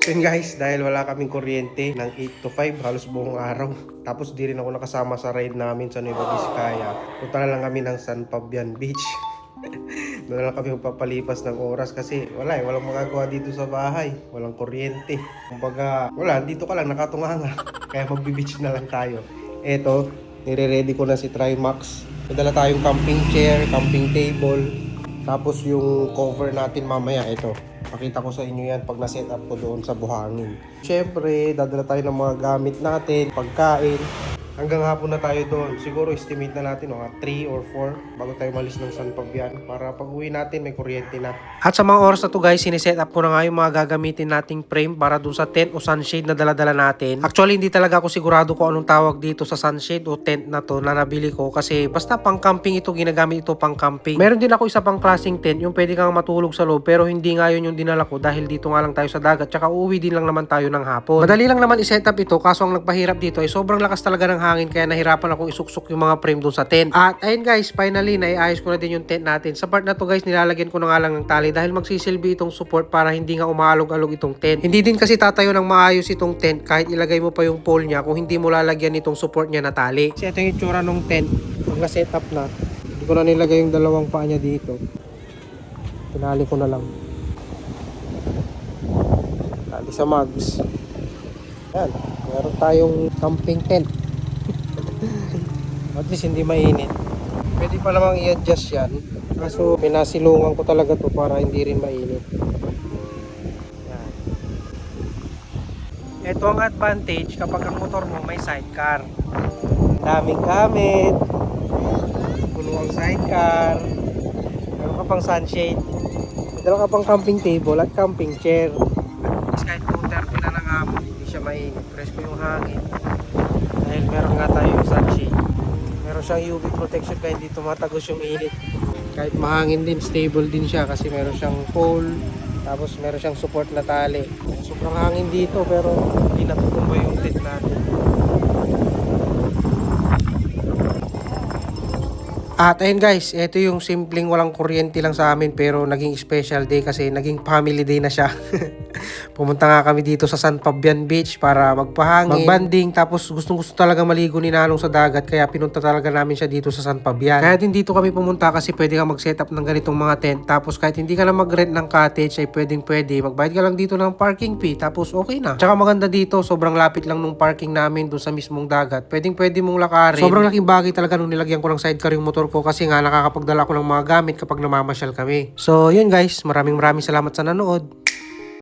Yun guys, dahil wala kaming kuryente ng 8 to 5 halos buong araw. Tapos di rin ako nakasama sa ride namin sa Nueva Vizcaya. Punta na lang kami ng San Fabian Beach. Doon na lang kami magpapalipas ng oras kasi walang magagawa dito sa bahay. Walang kuryente. Kumbaga, wala, dito ka lang nakatunganga. Kaya magbe-beach na lang tayo. Eto, nire-ready ko na si Trimax. May dala tayong camping chair, camping table. Tapos yung cover natin mamaya, ito. Pakita ko sa inyo yan pag na-set up ko doon sa buhangin. Siyempre, dadala tayo ng mga gamit natin, pagkain. Hanggang hapon na tayo doon. Siguro estimate na natin mga 3 or 4 bago tayo malis ng San Fabian para pag uwi natin may kuryente na. At sa mga oras na to guys, siniset up ko na nga yung mga gagamitin nating frame para doon sa tent o sunshade na dala-dala natin. Actually, hindi talaga ako sigurado kung anong tawag dito sa sunshade o tent na to na nabili ko kasi basta pang camping ito, ginagamit ito pang camping. Meron din ako isa pang klaseng tent, yung pwede kang matulog sa loob pero hindi nga yun yung dinala ko dahil dito nga lang tayo sa dagat tsaka uuwi din lang naman tayo ng hapon. Madali lang naman i-set up ito kaso ang nagpahirap dito ay sobrang lakas talaga ng hangin kaya nahirapan akong isuksok yung mga frame doon sa tent. At ayun guys, finally naiayos ko na din yung tent natin. Sa part na to guys, nilalagyan ko na nga lang ng tali dahil magsisilbi itong support para hindi nga umaalog-alog itong tent. Hindi din kasi tatayo ng maayos itong tent kahit ilagay mo pa yung pole niya kung hindi mo lalagyan itong support niya na tali. Kasi ito yung itsura ng tent. Pag na-set up na, hindi ko na nilagay yung dalawang paa niya dito. Tinali ko na lang. Tali sa mags. Yan, meron tayong camping tent. At least hindi mainit. Pwede pa namang i-adjust yan. Kaso pinasilungan ko talaga to para hindi rin mainit. Yan. Ito ang advantage kapag ang motor mo may sidecar. Daming gamit. Puno ang sidecar. Meron ka pang sunshade. Meron ka pang camping table at camping chair. Kahit 230 na ng hapon, hindi siya mainit. Presko yung hangin. Dahil meron nga tayo yung sunshade. Meron siyang UV protection kaya hindi tumatagos yung init. Kahit mahangin din, stable din siya kasi meron siyang pole. Tapos meron siyang support na tali. Sobrang hangin dito pero hindi natutumba yung tent natin. At ayun guys, ito yung simpleng walang kuryente lang sa amin pero naging special day kasi naging family day na siya. Pumunta nga kami dito sa San Fabian Beach para magpahangin, magbanding, tapos gustong-gusto talaga maligo ni Nanong sa dagat kaya pinunta talaga namin siya dito sa San Fabian. Kaya din dito kami pumunta kasi pwede ka mag-set up ng ganitong mga tent tapos kahit hindi ka na mag-rent ng cottage ay pwede, magbayad ka lang dito ng parking fee tapos okay na. Tsaka maganda dito, sobrang lapit lang nung parking namin doon sa mismong dagat. Pwede mong lakarin. Sobrang laking bagay talaga nung nilagyan ko ng sidecar yung motor ko kasi nga nakakapagdala ko ng mga gamit kapag namamasyal kami. So yun guys, maraming salamat sa nanood.